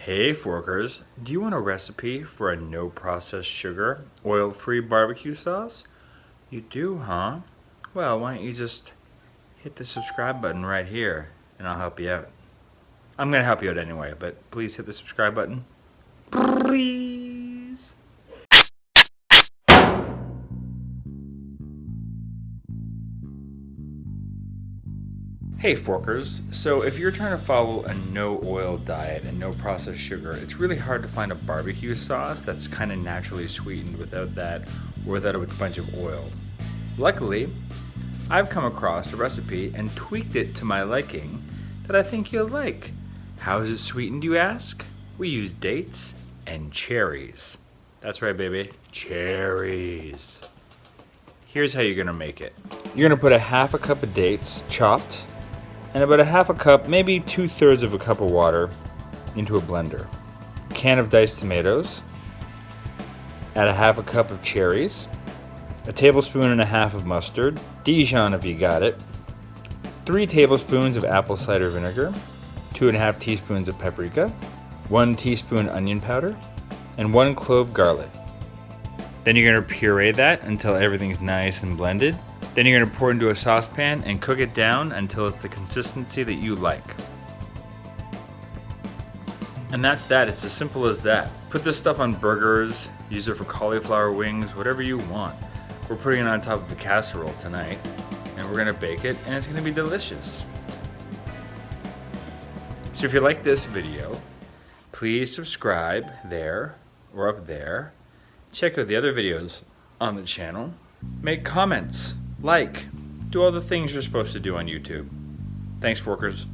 Hey Forkers, do you want a recipe for a no processed sugar, oil-free barbecue sauce? You do, huh? Well, why don't you just hit the subscribe button right here and I'll help you out. I'm gonna help you out anyway, but please hit the subscribe button. Please. Hey Forkers, so if you're trying to follow a no oil diet and no processed sugar, it's really hard to find a barbecue sauce that's kind of naturally sweetened without that or without a bunch of oil. Luckily, I've come across a recipe and tweaked it to my liking that I think you'll like. How is it sweetened, you ask? We use dates and cherries. That's right, baby, cherries. Here's how you're gonna make it. You're gonna put a half a cup of dates, chopped, and about a half a cup, maybe 2/3 of a cup of water into a blender. A can of diced tomatoes, add a half a cup of cherries, a tablespoon and a half of mustard, Dijon if you got it, 3 tablespoons of apple cider vinegar, 2.5 teaspoons of paprika, 1 teaspoon onion powder, and 1 clove garlic. Then you're gonna puree that until everything's nice and blended. Then you're gonna pour it into a saucepan and cook it down until it's the consistency that you like. And that's that, it's as simple as that. Put this stuff on burgers, use it for cauliflower wings, whatever you want. We're putting it on top of a casserole tonight, and we're gonna bake it, and it's gonna be delicious. So if you like this video, please subscribe there or up there. Check out the other videos on the channel. Make comments. Like, do all the things you're supposed to do on YouTube. Thanks, Forkers.